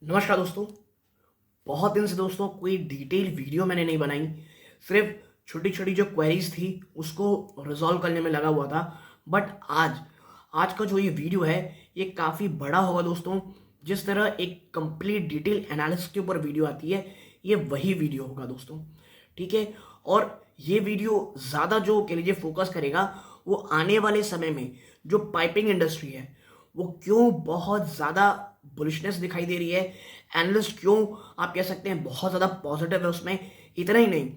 नमस्कार दोस्तों। बहुत दिन से दोस्तों कोई डिटेल वीडियो मैंने नहीं बनाई। सिर्फ छोटी छोटी जो क्वेरीज थी उसको रिजॉल्व करने में लगा हुआ था। बट आज आज का जो ये वीडियो है ये काफ़ी बड़ा होगा दोस्तों। जिस तरह एक कंप्लीट डिटेल एनालिसिस के ऊपर वीडियो आती है ये वही वीडियो होगा दोस्तों। ठीक है। और ये वीडियो ज़्यादा जो कह लीजिए फोकस करेगा वो आने वाले समय में जो पाइपिंग इंडस्ट्री है वो क्यों बहुत ज़्यादा बुलिशनेस दिखाई दे रही है। एनालिस्ट क्यों आप कह सकते हैं बहुत ज़्यादा पॉजिटिव है उसमें। इतना ही नहीं,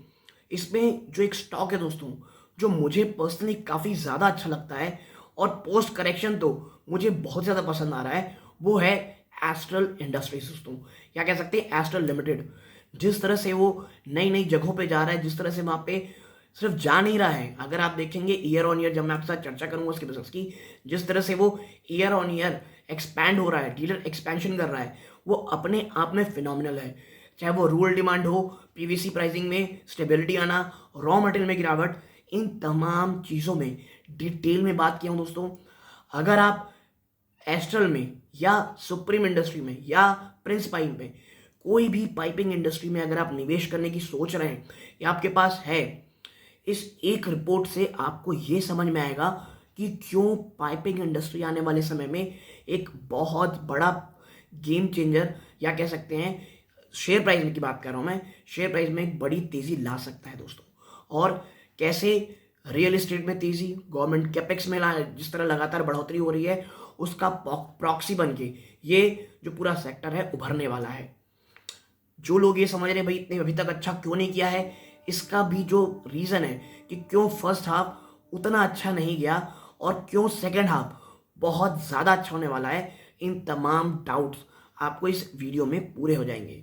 इसमें जो एक स्टॉक है दोस्तों जो मुझे पर्सनली काफ़ी ज़्यादा अच्छा लगता है और पोस्ट करेक्शन तो मुझे बहुत ज़्यादा पसंद आ रहा है, वो है एस्ट्रल इंडस्ट्रीज दोस्तों। क्या कह सकते हैं, एस्ट्रल लिमिटेड। जिस तरह से वो नई नई जगहों पे जा रहा है, जिस तरह से वहाँ पे सिर्फ जा नहीं रहा है, अगर आप देखेंगे ईयर ऑन ईयर, जब मैं आपके साथ चर्चा करूंगा उसके बिजनेस की, जिस तरह से वो ईयर ऑन ईयर एक्सपैंड हो रहा है, डीलर एक्सपेंशन कर रहा है, वो अपने आप में फिनोमिनल है। चाहे वो रूरल डिमांड हो, पीवीसी प्राइसिंग में स्टेबिलिटी आना, रॉ मटेरियल में गिरावट, इन तमाम चीज़ों में डिटेल में बात किया हूँ दोस्तों। अगर आप एस्ट्रल में या सुप्रीम इंडस्ट्री में या प्रिंस पाइप में, कोई भी पाइपिंग इंडस्ट्री में अगर आप निवेश करने की सोच रहे हैं या आपके पास है, इस एक रिपोर्ट से आपको ये समझ में आएगा कि क्यों पाइपिंग इंडस्ट्री आने वाले समय में एक बहुत बड़ा गेम चेंजर, या कह सकते हैं शेयर प्राइस में की बात कर रहा हूँ मैं, शेयर प्राइस में एक बड़ी तेज़ी ला सकता है दोस्तों। और कैसे रियल एस्टेट में तेज़ी, गवर्नमेंट कैपेक्स में जिस तरह लगातार बढ़ोतरी हो रही है, उसका प्रॉक्सी बन के ये जो पूरा सेक्टर है उभरने वाला है। जो लोग ये समझ रहे हैं भाई इतने अभी तक अच्छा क्यों नहीं किया है, इसका भी जो रीज़न है कि क्यों फर्स्ट हाफ उतना अच्छा नहीं गया और क्यों सेकंड हाफ बहुत ज़्यादा अच्छा होने वाला है, इन तमाम डाउट्स आपको इस वीडियो में पूरे हो जाएंगे।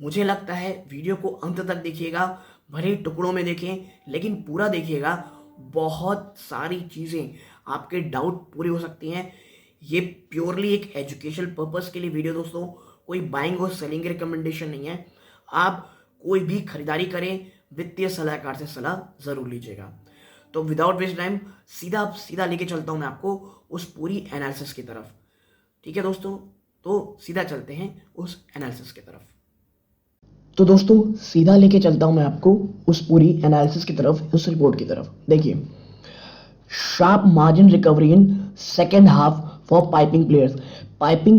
मुझे लगता है वीडियो को अंत तक देखिएगा, भले ही टुकड़ों में देखें लेकिन पूरा देखिएगा। बहुत सारी चीज़ें आपके डाउट पूरे हो सकती हैं। ये प्योरली एक एजुकेशनल पर्पस के लिए वीडियो दोस्तों, कोई बाइंग और सेलिंग की रिकमेंडेशन नहीं है। आप कोई भी खरीदारी करें, वित्तीय सलाहकार से सलाह ज़रूर लीजिएगा। तो विदाउट वेस्ट टाइम सीधा लेके चलता हूं मैं आपको उस पूरी एनालिसिस की तरफ। ठीक है दोस्तों, तो सीधा चलते हैं उस एनालिसिस की तरफ। तो दोस्तों सीधा लेके चलता हूं मैं आपको उस पूरी एनालिसिस की तरफ, उस रिपोर्ट की तरफ। देखिए, sharp margin recovery in second half for piping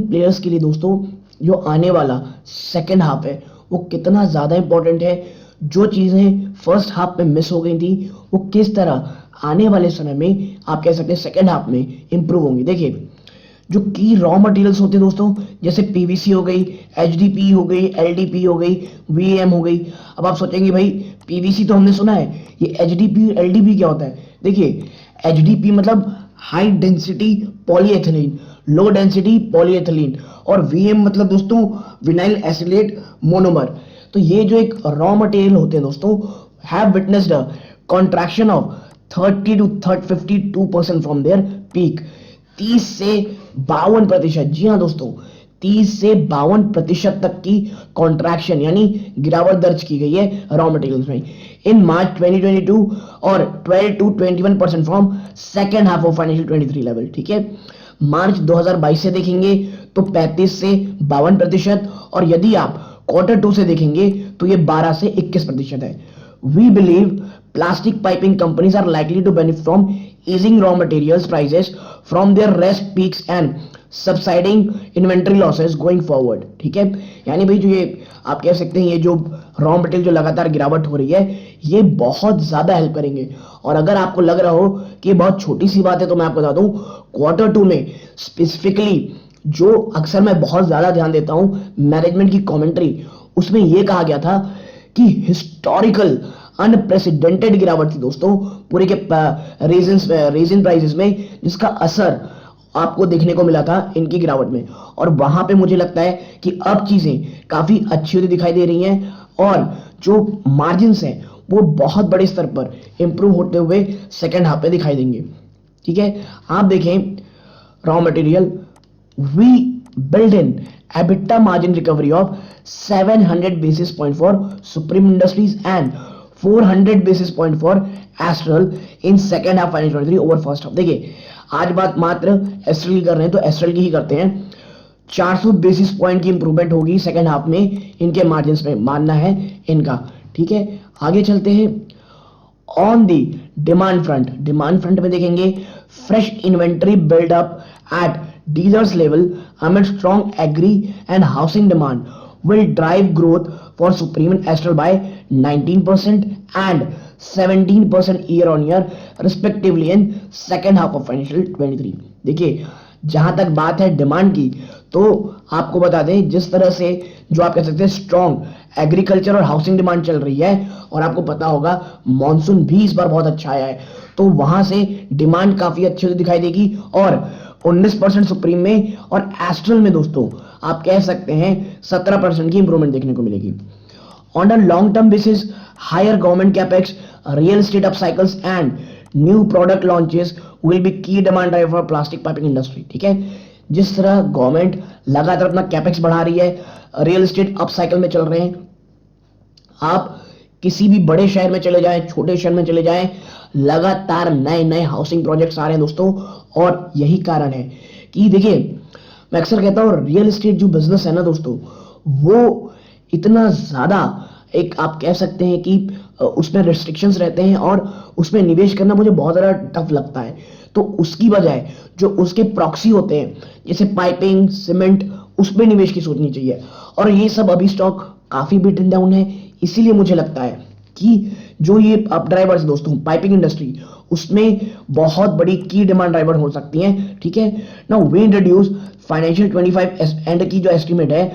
players के लिए दोस्तों जो आने वाला सेकेंड हाफ है वो कितना ज़्यादा इंपॉर्टेंट है। जो चीज़ें फर्स्ट हाफ में मिस हो गई थी वो किस तरह आने वाले समय में आप कह सकते हैं सेकेंड हाफ में इंप्रूव होंगी। देखिए, जो की रॉ मटेरियल्स होते हैं दोस्तों, जैसे पीवीसी हो गई, एचडीपी हो गई, एलडीपी हो गई, वीएम हो गई। अब आप सोचेंगे भाई पीवीसी तो हमने सुना है, ये एचडीपी एलडीपी क्या होता है। देखिए, एचडीपी मतलब high density polyethylene, low density polyethylene, और वीएम मतलब दोस्तों विनाइल एसिलेट मोनोमर। तो ये जो एक रॉ मटेरियल होते हैं दोस्तों, have witnessed a contraction of 30 to 52% from there peak. 30 से 52%, जी हाँ दोस्तों, 30 से 52% तक की कॉन्ट्रैक्शन यानी गिरावट दर्ज की गई है रॉ मटेरियल्स में इन मार्च 2022, और 12 to 21% from second half of financial 23 level. ठीक है, मार्च 2022 से देखेंगे तो 35 से 52%, और यदि आप क्वार्टर 2 से देखेंगे तो ये 12 से 21% है। We believe plastic piping companies are likely to benefit from easing raw materials prices from their rest peaks and subsiding inventory losses going forward। ठीक है, यानी भाई जो ये आप कह सकते हैं ये जो रॉ मटेरियल जो लगातार गिरावट हो रही है ये बहुत ज्यादा हेल्प करेंगे। और अगर आपको लग रहा हो कि ये बहुत छोटी सी बात है तो मैं आपको बता दूं, क्वार्टर 2 में स्पेसिफिकली जो अक्सर मैं बहुत ज्यादा ध्यान देता हूं मैनेजमेंट की कमेंट्री, उसमें यह कहा गया था कि हिस्टोरिकल अनप्रेसिडेंटेड गिरावट थी दोस्तों पूरे के रीजन प्राइसेस में, जिसका असर आपको देखने को मिला था इनकी गिरावट में। और वहां पे मुझे लगता है कि अब चीजें काफी अच्छी होती दिखाई दे रही हैं और जो मार्जिन्स हैं वो बहुत बड़े स्तर पर इंप्रूव होते हुए सेकेंड हाफ पे दिखाई देंगे। ठीक है, आप देखें raw material, we build in EBITDA margin recovery of 700 basis point for Supreme Industries and 400 basis point for Astral in second half financial 23 over first half। देखिए, आज बात मात्र एस्ट्रल की कर रहे हैं तो एस्ट्रल की ही करते हैं। 400 बेसिस पॉइंट की इंप्रूवमेंट होगी सेकेंड हाफ में इनके मार्जिन में, मानना है इनका। ठीक है, आगे चलते हैं। ऑन दी डिमांड फ्रंट में देखेंगे fresh inventory buildup at dealers level amid strong agri and housing demand will drive growth for Supreme and Astral by 19% and 17% year on year respectively in second half of financial 23। देखिए, जहां तक बात है demand की, तो आपको बता दें जिस तरह से जो आप कह सकते हैं स्ट्रॉन्ग एग्रीकल्चर और हाउसिंग डिमांड चल रही है, और आपको पता होगा मॉनसून भी इस बार बहुत अच्छा आया है, तो वहां से डिमांड काफी अच्छी दिखाई देगी। और 19% सुप्रीम में और एस्ट्रल में दोस्तों आप कह सकते हैं 17% की इंप्रूवमेंट देखने को मिलेगी। On a long term basis higher government capex, real estate upcycles and new product launches will be key demand driver for plastic piping industry. ठीक है, जिस तरह गवर्नमेंट लगातार अपना कैपेक्स बढ़ा रही है, रियल एस्टेट अपसाइकल में चल रहे हैं, आप किसी भी बड़े शहर में चले जाएं, छोटे शहर में चले जाएं, लगातार नए नए हाउसिंग प्रोजेक्ट्स आ रहे हैं दोस्तों। और यही कारण है कि देखिए, मैं अक्सर कहता हूं रियल एस्टेट जो बिजनेस है ना दोस्तों, वो इतना ज्यादा एक आप कह सकते हैं कि उसमें रिस्ट्रिक्शंस रहते हैं और उसमें निवेश करना मुझे बहुत ज्यादा टफ लगता है। तो उसकी बजाय जो उसके प्रॉक्सी होते हैं जैसे पाइपिंग, सीमेंट, उसमें निवेश की सोचनी चाहिए। और ये सब अभी स्टॉक काफी बिटन डाउन है, इसीलिए मुझे लगता है कि जो ये अप ड्राइवर्स दोस्तों पाइपिंग इंडस्ट्री, उसमें बहुत बड़ी की डिमांड ड्राइवर हो सकती हैं। ठीक है, now we introduce financial 25 end की जो एस्टिमेट है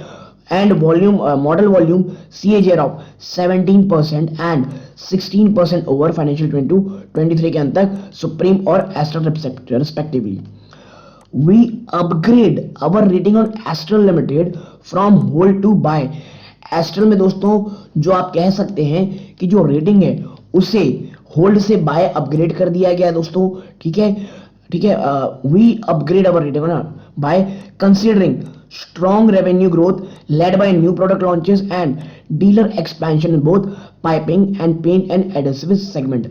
and volume model volume CAGR of 17% and 16% over financial 22-23 के अंत तक सुप्रीम और Astral respectively. We upgrade our rating on Astral Limited from hold to buy। Astral में दोस्तों जो आप कह सकते हैं कि जो रेटिंग है उसे होल्ड से बाय अपग्रेड कर दिया गया दोस्तों। ठीक है, we upgrade our rating by considering strong revenue growth led by new product launches and dealer expansion in both piping and paint and adhesives segment।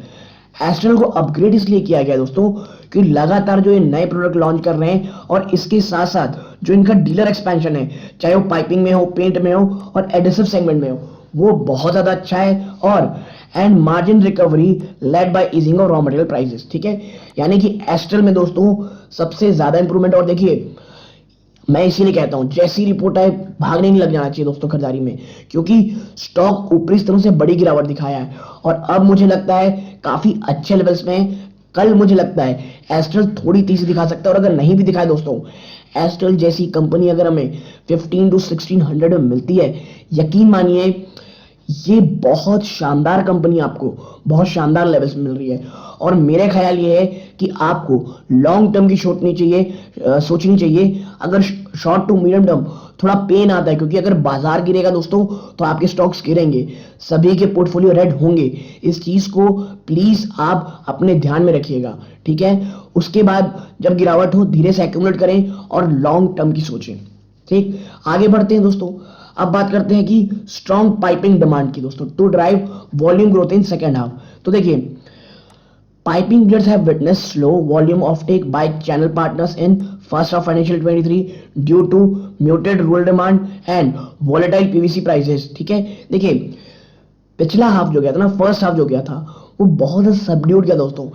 Astral को अपग्रेड इसलिए किया गया दोस्तों कि लगातार जो ये नए प्रोडक्ट लॉन्च कर रहे हैं और इसके साथ साथ जो इनका डीलर एक्सपेंशन है, चाहे वो पाइपिंग में हो, पेंट में हो और एडहेसिव सेगमेंट में हो, वो बहुत ज्यादा अच्छा है। और and margin recovery led by easing of raw material prices. ठीक है, यानी कि एस्ट्रल में दोस्तों सबसे ज्यादा इंप्रूवमेंट। और देखिए, मैं इसीलिए कहता हूं जैसी रिपोर्ट आए भागने नहीं लग जाना चाहिए दोस्तों खरीदारी में, क्योंकि स्टॉक ऊपरी स्तरों से बड़ी गिरावट दिखाया है और अब मुझे लगता है काफी अच्छे लेवल्स में। कल मुझे लगता है एस्ट्रल थोड़ी तेजी दिखा सकता है, और अगर नहीं भी दिखाए दोस्तों, एस्ट्रल जैसी कंपनी अगर हमें 15 to 1600 में मिलती है, यकीन मानिए ये बहुत शानदार कंपनी आपको बहुत शानदार लेवल्स में मिल रही है। और मेरा ख्याल ये है कि आपको लॉन्ग टर्म की सोचनी चाहिए। अगर शॉर्ट टू मीडियम टर्म थोड़ा पेन आता है, क्योंकि अगर बाजार गिरेगा दोस्तों तो आपके स्टॉक्स गिरेंगे, सभी के पोर्टफोलियो रेड होंगे। इस चीज को प्लीज आप अपने ध्यान में रखिएगा। ठीक है, उसके बाद जब गिरावट हो धीरे से एक्यूमुलेट करें और लॉन्ग टर्म की सोचें। ठीक, आगे बढ़ते हैं दोस्तों। अब बात करते हैं कि स्ट्रॉन्ग पाइपिंग डिमांड की दोस्तों to drive volume growth in second half. तो देखिए, piping players have witnessed slow volume offtake by channel partners in first half financial 23 due to muted rural demand and volatile PVC prices। ठीक है, देखिए पिछला half जो गया था ना, फर्स्ट हाफ जो गया था, वो बहुत सबड्यूड गया दोस्तों।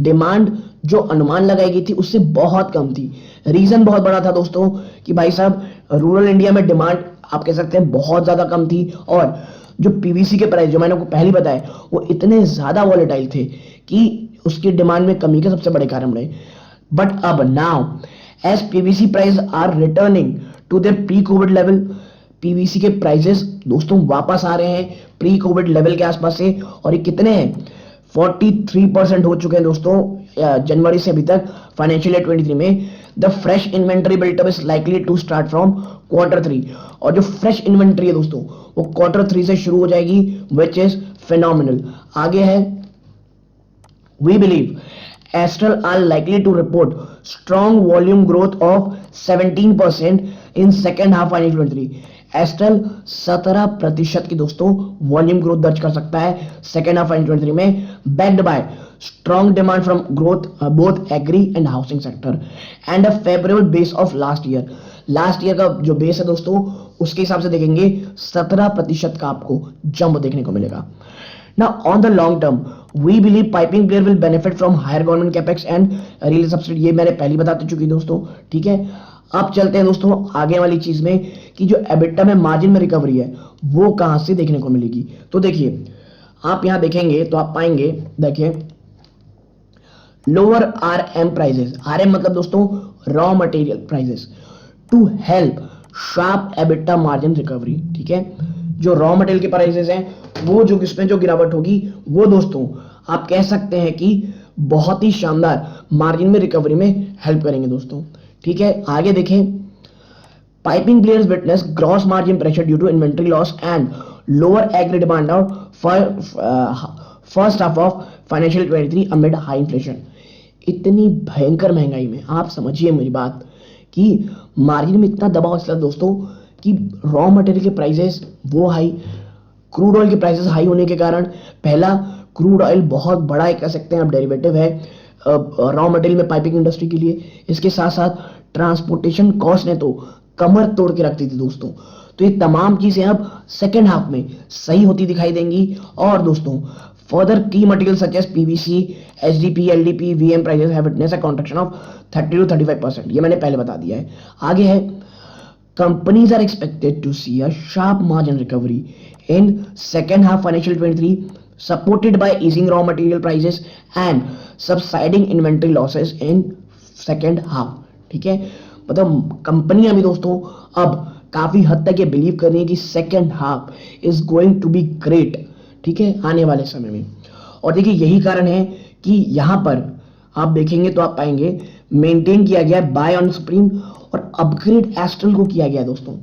डिमांड जो अनुमान लगाई गई थी उससे बहुत कम थी। रीजन बहुत बड़ा था दोस्तों कि भाई साहब रूरल इंडिया में डिमांड आप कह सकते हैं बहुत ज्यादा कम थी, और जो पीवीसी के प्राइस जो मैंने आपको पहले बताया वो इतने ज्यादा वॉलेटाइल थे कि उसकी डिमांड में कमी के सबसे बड़े कारण रहे। बट अब now as PVC price are returning to their pre covid level, PVC के प्राइसेस दोस्तों वापस आ रहे हैं प्री कोविड लेवल के आसपास से। और ये कितने हैं? 43% हो चुके हैं दोस्तों जनवरी से अभी तक फाइनेंशियल ईयर 23 में। The fresh inventory built up is likely to start from Q3। और जो फ्रेश इन्वेंटरी है दोस्तों वो Q3 से शुरू हो जाएगी, विच इज फिनोमिनल। आगे है, we believe Astral are likely to report strong volume growth of 17% in second half financial 23। Astral 17% की दोस्तों वॉल्यूम ग्रोथ दर्ज कर सकता है सेकेंड हाफ 2023 में, backed by strong demand from growth both agri and housing sector and a favourable base of last year. Last year का जो base है दोस्तों, उसके हिसाब से देखेंगे 17% का आपको जंप देखने को मिलेगा। Now, on the long term, we believe piping player will benefit from higher government capex and real subsidy। ये मैंने पहले बता चुकी दोस्तों, ठीक है। अब चलते हैं दोस्तों आगे वाली चीज में कि जो एबिटा में मार्जिन में रिकवरी है वो कहां से देखने को मिलेगी। तो देखिए, आप यहां देखेंगे तो आप पाएंगे, देखिए, लोअर आरएम प्राइसेस। आरएम मतलब दोस्तों raw material prices, to help sharp EBITDA margin recovery, ठीक है। जो रॉ मटेरियल के प्राइसेस हैं वो जो इसमें जो गिरावट होगी वो दोस्तों आप कह सकते हैं कि बहुत ही शानदार मार्जिन में रिकवरी में हेल्प करेंगे दोस्तों, ठीक है। आगे देखें, piping players witness gross margin pressure due to inventory loss and lower agri demand of first half of financial 23 amid high inflation. इतनी भयंकर महंगाई में आप समझिए मेरी बात कि मार्जिन में इतना दबाव इसलिए दोस्तों कि रॉ मटेरियल के प्राइसेस वो हाई, क्रूड ऑयल के प्राइसेस हाई होने के कारण, पहला क्रूड ऑयल बहुत बड़ा एक कह सकते हैं आप डेरिवेटिव है रॉ मटेरियल में पाइपिंग इंडस्ट्री के लिए। इसके साथ साथ ट्रांसपोर्टेशन कॉस्ट ने तो कमर तोड़ के रख दी थी दोस्तों। तो ये तमाम चीजें अब सेकेंड हाफ में सही होती दिखाई देंगी। और दोस्तों further key material such as PVC, HDP, LDP, VM prices have witness a contraction of 30 to 35%। ये मैंने पहले बता दिया है। आगे है, companies are expected to see a sharp margin recovery in second half financial 23 supported by easing raw material prices and subsiding inventory losses in second half, ठीक है। मतलब कंपनियां भी दोस्तों अब काफी हद तक ये बिलीव कर रही है कि second half is going to be great, ठीक है, आने वाले समय में। और देखिए यही कारण है कि यहां पर आप देखेंगे तो आप पाएंगे मेंटेन किया गया बाय ऑन सुप्रीम और अपग्रेड एस्ट्रल को किया गया दोस्तों,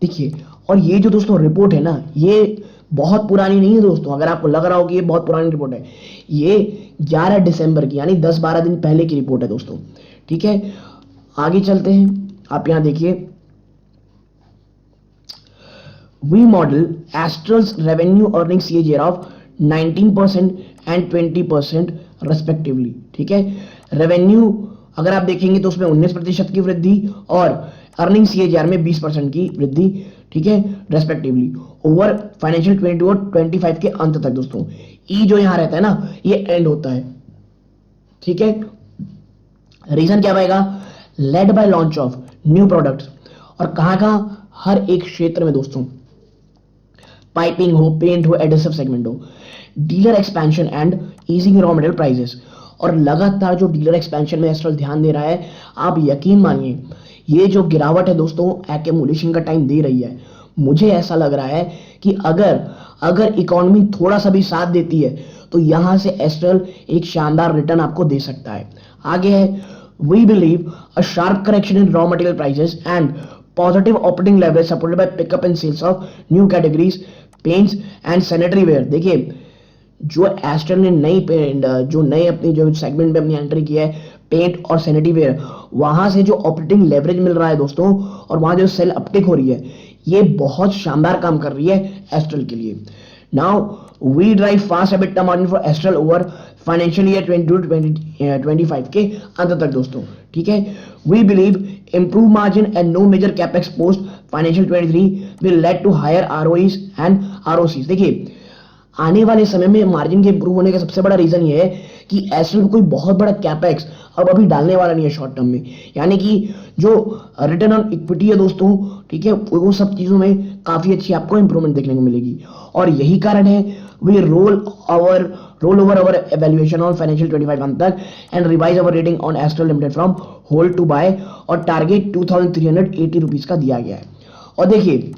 देखिए। और ये जो दोस्तों रिपोर्ट है ना, ये बहुत पुरानी नहीं है दोस्तों। अगर आपको लग रहा हो कि ये बहुत पुरानी रिपोर्ट है, ये 11 दिसंबर की यानी 10-12 दिन पहले की रिपोर्ट है दोस्तों, ठीक है। आगे चलते हैं, आप यहां देखिए, we model Astral's revenue earning CAGR of 19% and 20% respectively, ठीक है। रेवेन्यू अगर आप देखेंगे तो उसमें 19% की वृद्धि और अर्निंग सीएजीआर में 20% की वृद्धि, ठीक है, रेस्पेक्टिवली ओवर फाइनेंशियल 22 और 25 के अंत तक दोस्तों। ई जो यहां रहता है ना, ये एंड होता है, ठीक है। रीजन क्या पाएगा, led by launch of new products. और कहां हर एक क्षेत्र में दोस्तों, पाइपिंग हो, पेंट हो, एडहेसिव सेगमेंट हो, dealer expansion and easing raw material prices. और लगातार जो डीलर एक्सपेंशन में एस्ट्रल ध्यान दे रहा है, आप यकीन मानिए ये जो गिरावट है दोस्तों एक्यूमुलेशन का टाइम दे रही है। मुझे ऐसा लग रहा है कि अगर इकोनॉमी थोड़ा सा भी साथ देती है तो यहां से एस्ट्रल एक शानदार रिटर्न आपको दे सकता है। आगे है, we believe a sharp correction in raw material prices and positive operating leverage supported by pickup in sales of new categories, paints and sanitary ware. देखिए जो एस्ट्रल ने नई अपनी जो सेगमेंट में अपनी एंट्री की है, पेंट और सैनिटरी वेयर, वहां से जो ऑपरेटिंग लेवरेज मिल रहा है दोस्तों और वहां जो सेल अपटिक हो रही है, ये बहुत शानदार काम कर रही है एस्ट्रल के लिए। Now we drive fast EBITDA margin for Astral over financial year 22-25 के अंत तक दोस्तों, ठीक है। We believe improve margin and no major capex post financial 23 will lead to higher ROEs and ROCs. देखिए आने वाले समय में मार्जिन के इंप्रूव होने का सबसे बड़ा रीजन ये है कि एस्ट्रल कोई बहुत बड़ा कैपेक्स अब अभी डालने वाला नहीं है शॉर्ट टर्म में, यानी कि जो रिटर्न ऑन इक्विटी है दोस्तों, ठीक है, वो सब चीजों में काफी अच्छी आपको इंप्रूवमेंट देखने को मिलेगी। और यही कारण है we roll over our evaluation on financial 25 अंत तक and revise our rating on Astral limited from hold to buy, और टारगेट 2380 रुपीज का दिया गया है। और देखिए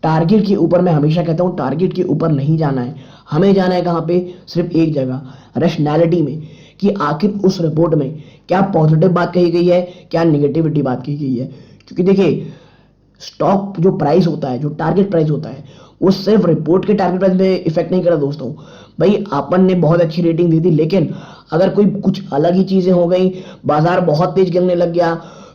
टारगेट के ऊपर मैं हमेशा कहता हूं टारगेट के ऊपर नहीं जाना है, हमें जाना है कहां पे, सिर्फ एक जगह, रैशनैलिटी में, कि आखिर उस रिपोर्ट में क्या पॉजिटिव बात कही गई है, क्या नेगेटिविटी बात कही गई है। क्योंकि देखिए स्टॉक जो प्राइस होता है, जो टारगेट प्राइस होता है, वो सिर्फ रिपोर्ट के टारगेट प्राइस पे इफेक्ट नहीं करा दोस्तों। भाई अपन ने बहुत अच्छी रेटिंग दी थी, लेकिन अगर कोई कुछ अलग ही चीजें हो गई, बाजार बहुत तेज गिरने लग गया,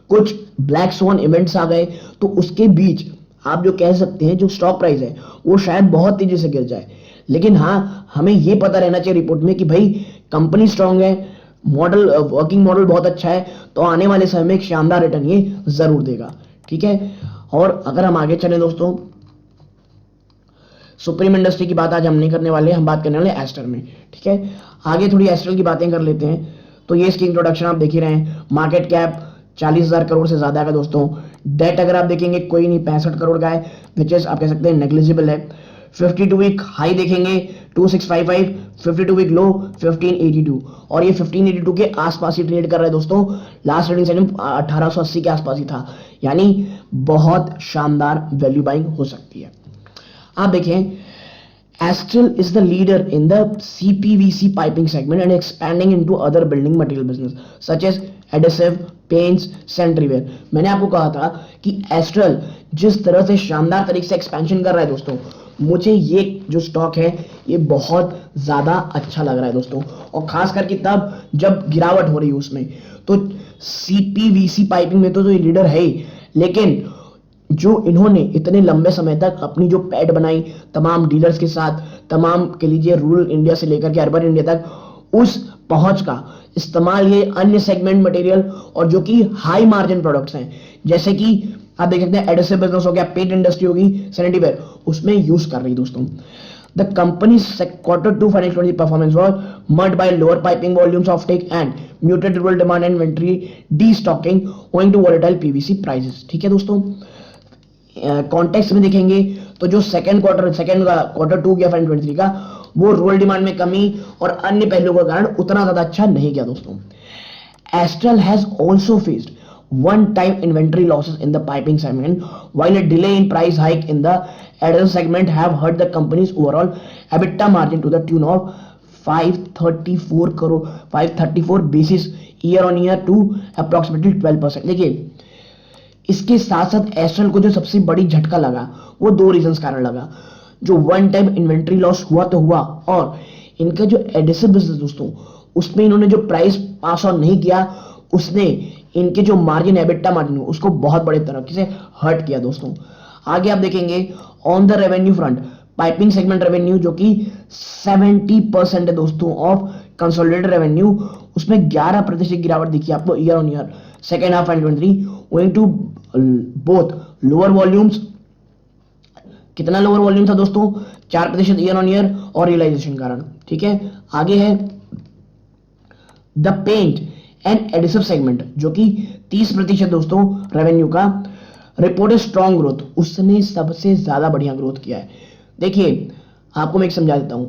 कुछ ब्लैक स्वॉन इवेंट्स आ गए, तो उसके बीच आप जो कह सकते हैं जो स्टॉक प्राइस है वो शायद बहुत तेजी से गिर जाए। लेकिन हाँ, हमें ये पता रहना चाहिए रिपोर्ट में कि भाई कंपनी स्ट्रांग है, वर्किंग मॉडल बहुत अच्छा है, तो आने वाले समय में एक शानदार रिटर्न ये जरूर देगा, ठीक है। और अगर हम आगे चले दोस्तों, सुप्रीम इंडस्ट्री की बात आज हम नहीं करने वाले, हम बात करने वाले एस्टर में, ठीक है। आगे थोड़ी एस्टर की बातें कर लेते हैं। तो ये इसकी इंट्रोडक्शन आप देख ही रहे हैं, मार्केट कैप 40,000 करोड़ से ज्यादा का दोस्तों। डेट अगर आप देखेंगे कोई नहीं, 65 करोड़ का है, विच इज आप कह सकते हैं नेग्लिजिबल है। 52 वीक हाई देखेंगे 2655, 52 वीक लो 1582, और ये 1582 के आसपास ही ट्रेड कर रहा है दोस्तों। लास्ट ट्रेडिंग सेशन 1880 के आसपास ही था, यानी बहुत शानदार वैल्यू बाइंग हो सकती है। आप देखें, Astral is the leader in the CPVC piping segment and expanding into other building material business such as adhesive, paints, sanitary ware। मैंने आपको कहा था कि Astral जिस तरह से शानदार तरीके से एक्सपेंशन कर रहा है दोस्तों, मुझे ये जो स्टॉक है ये बहुत ज्यादा अच्छा लग रहा है दोस्तों। और खास करके तब जब गिरावट हो रही है उसमें, तो CPVC पाइपिंग में तो ये लीडर है ही, लेकिन जो इन्होंने इतने लंबे समय तक अपनी जो पैड बनाई तमाम डीलर्स के साथ, तमाम के लीजिए रूरल इंडिया से लेकर के अर्बन इंडिया तक, उस पहुंच का इस्तेमाल ये अन्य सेगमेंट मटेरियल और जो कि हाई मार्जिन प्रोडक्ट्स हैं, जैसे कि आप देख सकते हैं एडहेसिव बिजनेस हो गया, पेंट इंडस्ट्री होगी, सैनिटरी वेयर, उसमें यूज कर रही दोस्तों। The company's Q2 financial performance was marred by lower piping volumes of take and muted rural demand and inventory destocking owing to volatile PVC prices। ठीक है दोस्तों, कॉन्टेक्स्ट में देखेंगे तो जो सेकंड क्वार्टर 2 गया 2023 का, वो रूरल डिमांड में कमी और अन्य पहलुओं के कारण उतना ज्यादा अच्छा नहीं गया दोस्तों। Astral has also faced one-time inventory losses in the piping segment, while a delay in price hike in the adhesive segment have hurt the company's overall EBITDA margin to the tune of 534 basis year on year to approximately 12%। देखिए, इसके साथ साथ astral को जो सबसे बड़ी झटका लगा वो दो रीजंस कारण लगा। जो वन टाइम इन्वेंट्री लॉस हुआ तो हुआ, और इनका जो एडिसिव बिजनेस दोस्तों, उसमें इन्होंने जो प्राइस पास ऑन नहीं किया, उसने इनके जो मार्जिन एबिटा मार्जिन उसको बहुत बड़े तरीके से हर्ट किया दोस्तों। आगे आप देखेंगे on the revenue front, piping segment revenue जो कि 70% है दोस्तों ऑफ कंसोलिडेटेड रेवेन्यू, उसमें 11% गिरावट दिखी आपको year on year second half 2023, owing to both lower volumes। कितना लोअर वॉल्यूम था दोस्तों? 4% ईयर ऑन ईयर और रियलाइजेशन कारण। ठीक है, आगे है the paint and adhesive segment जो कि 30% दोस्तों रेवेन्यू का, रिपोर्टेड स्ट्रॉन्ग ग्रोथ, उसने सबसे ज्यादा बढ़िया ग्रोथ किया है। देखिए आपको मैं एक समझा देता हूं,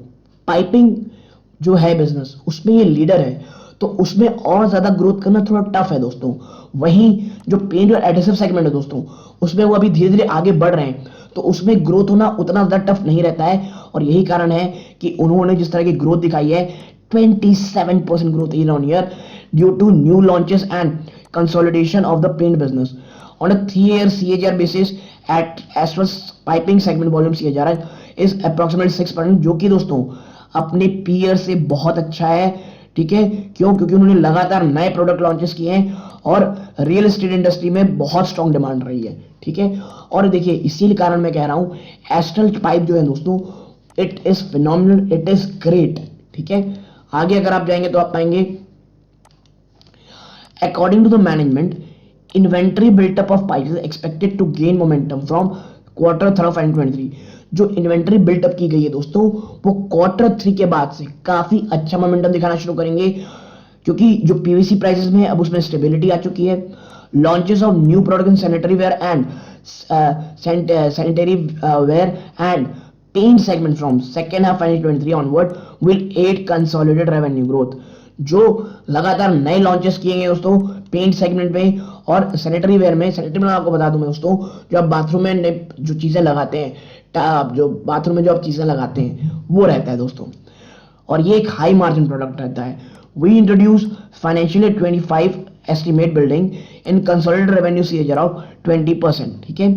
पाइपिंग जो है बिजनेस उसमें ये लीडर है, तो उसमें और ज्यादा ग्रोथ करना थोड़ा टफ है दोस्तों। वहीं जो पेंट और एडिसिव सेगमेंट है दोस्तों, उसमें वो अभी धीरे धीरे आगे बढ़ रहे हैं, तो उसमें ग्रोथ होना उतना ज्यादा टफ नहीं रहता है। और यही कारण है कि उन्होंने जिस तरह की ग्रोथ दिखाई है, 27% growth year on year due to new launches and consolidation of the paint business on a 3-year CAGR basis at Astral's piping segment volume CAGR is approximately 6%, जो कि दोस्तों अपने पीयर से बहुत अच्छा है। ठीक है, क्यों? क्योंकि उन्होंने लगातार नए प्रोडक्ट लॉन्चेस किए हैं और रियल एस्टेट इंडस्ट्री में बहुत स्ट्रॉन्ग डिमांड रही है। ठीक है, और देखिए इसी कारण मैं कह रहा हूं एस्ट्रल पाइप जो है दोस्तों, it is phenomenal, it is great. ठीक है, आगे अगर आप जाएंगे तो आप पाएंगे according to the management, inventory buildup of pipes is expected to gain momentum from quarter 3 of 2023। जो इन्वेंट्री बिल्टअप की गई है दोस्तों, वो क्वार्टर 3 के बाद से काफी अच्छा मोमेंटम दिखाना शुरू करेंगे, क्योंकि जो पीवीसी प्राइसेस में अब उसमें स्टेबिलिटी आ चुकी है। Launches of new product in sanitary ware and sanitary ware and paint segment from second half 2023 onward will add consolidated revenue growth. जो लगातार नए लॉन्चेस किए गए दोस्तों पेंट सेगमेंट में और सैनिटरी वेयर में। सैनिटरी में आपको बता दूं मैं दोस्तों, जो आप बाथरूम में जो चीजें लगाते हैं, जो बाथरूम में जो आप चीजें लगाते हैं वो रहता है दोस्तों, और ये एक हाई मार्जिन प्रोडक्ट रहता है। We introduce financial 25 estimate building in consolidated revenue CAGR of 20%। ठीक है,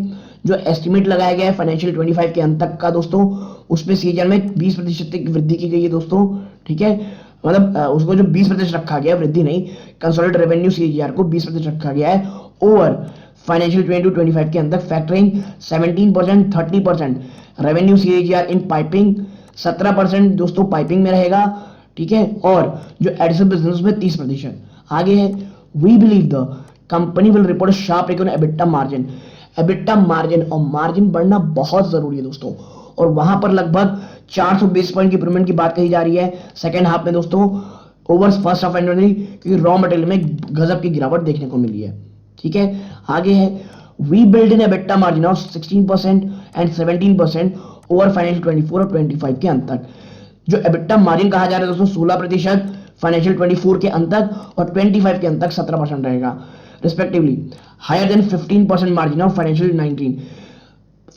जो एस्टिमेट लगाया गया है फाइनेंशियल 25 के अंत तक का दोस्तों, उसमें CAGR में 20% की वृद्धि की गई है दोस्तों। ठीक है, मतलब उसको जो 20% रखा गया, वृद्धि नहीं, कंसोलिडेटेड रेवेन्यू CAGR को 20% रखा गया है ओवर फाइनेंशियल 22-25 के अंदर, फैक्टरिंग 17%, 30% रेवेन्यू CAGR इन पाइपिंग, 17% दोस्तों पाइपिंग में रहेगा। ठीक है, और जो एडिसिव बिजनेस में 30%। आगे है we believe the company will report sharp recover EBITDA margin EBITDA margin, और मार्जिन बढ़ना बहुत जरूरी है दोस्तों, और वहां पर लगभग 400 बेस पॉइंट की इंप्रूवमेंट की बात कही जा रही है सेकंड हाफ में दोस्तों, ओवर फर्स्ट हाफ एंड क्योंकि रॉ मटेरियल में गजब की गिरावट देखने को मिली है। ठीक है, आगे है we build in EBITDA margin of 16% and 17% over financial 24 और 25 के अंत तक। जो एबिटा मार्जिन कहा जा रहा है दोस्तों 16% फाइनेंशियल 24 के अंत तक और 25 के अंत तक 17% रहेगा respectively, higher than 15% margin of financial 19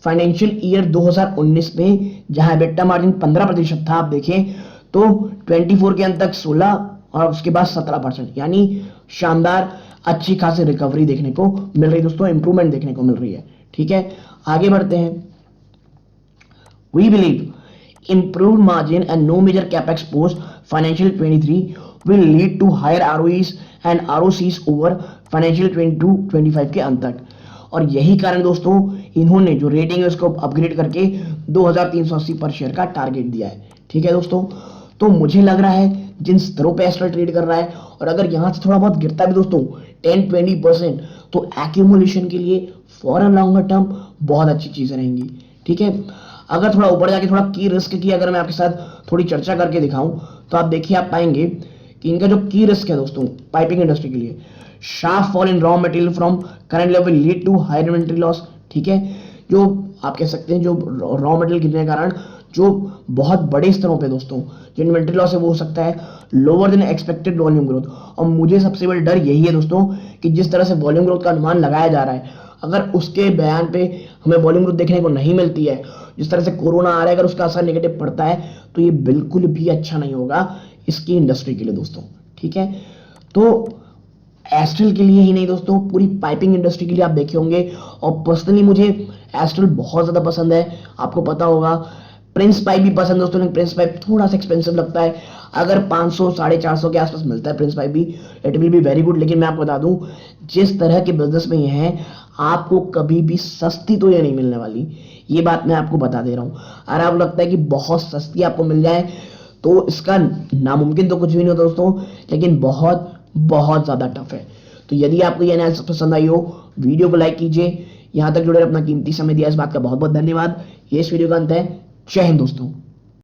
financial year 2019 में, जहां एबिटा मार्जिन 15% था, आप देखें तो 24 के अंत तक 16 और उसके बाद 17%, यानी शानदार अच्छी खासी रिकवरी देखने को मिल रही है दोस्तों, इंप्रूवमेंट देखने को मिल रही है। ठीक है, आगे बढ़ते हैं। We believe improved margin and no major capex post financial 23 will lead to higher ROEs and ROCs over financial 22-25 के अंत तक, और यही कारण दोस्तों इन्होंने जो रेटिंग है उसको अपग्रेड करके 2380 पर शेयर का टारगेट दिया है। ठीक है दोस्तों, तो मुझे लग रहा है जिन स्तरों पे एस्ट्रल ट्रेड कर रहा है, और अगर यहां से थोड़ा बहुत गिरता भी दोस्तों 10-20%, तो एक्यूमुलेशन के लिए फॉर अ लॉन्गर टर्म बहुत अच्छी चीजें रहेंगी। ठीक है, अगर थोड़ा ऊपर जाके थोड़ा की रिस्क की अगर मैं आपके साथ थोड़ी चर्चा करके दिखाऊं, तो आप देखिए, आप पाएंगे कि इनका जो की रिस्क है दोस्तों पाइपिंग इंडस्ट्री के लिए, sharp fall in raw material from current level lead to higher inventory loss. ठीक है, जो आप कह सकते हैं जो रॉ मटेरियल गिरने के कारण जो बहुत बड़े स्तरों पे दोस्तों जो इन्वेंटरी लॉस है वो हो सकता है, lower than expected volume growth, और मुझे सबसे बड़ा डर यही है दोस्तों कि जिस तरह से वॉल्यूम ग्रोथ का अनुमान लगाया जा रहा है, अगर उसके बयान पे हमें वॉल्यूम ग्रोथ देखने को नहीं मिलती है, जिस तरह से कोरोना आ रहा है, अगर उसका असर नेगेटिव पड़ता है, तो ये बिल्कुल भी अच्छा नहीं होगा इसकी इंडस्ट्री के लिए दोस्तों। ठीक है, तो एस्ट्रल के लिए ही नहीं दोस्तों, पूरी पाइपिंग इंडस्ट्री के लिए आप देखे होंगे, और पर्सनली मुझे एस्ट्रल बहुत ज्यादा पसंद है, आपको पता होगा। प्रिंस पाइप भी पसंद दोस्तों, लेकिन प्रिंस पाइप थोड़ा सा एक्सपेंसिव लगता है, अगर 500 450 के आसपास मिलता है प्रिंस पाइप भी, it will be very good. लेकिन मैं आपको बता दूं, जिस तरह के बिजनेस में ये है, आपको कभी भी सस्ती तो ये नहीं मिलने वाली, ये बात मैं आपको बता दे रहा हूं। अगर आपको लगता है कि बहुत सस्ती आपको मिल जाए, तो इसका नामुमकिन तो कुछ भी नहीं होता दोस्तों, लेकिन बहुत बहुत ज्यादा टफ है। तो यदि आपको ये एनालिसिस पसंद आई हो, वीडियो को लाइक कीजिए, यहां तक जुड़े अपना कीमती समय दिया, इस बात का बहुत बहुत धन्यवाद। ये इस वीडियो का अंत है। जय हिंद दोस्तों।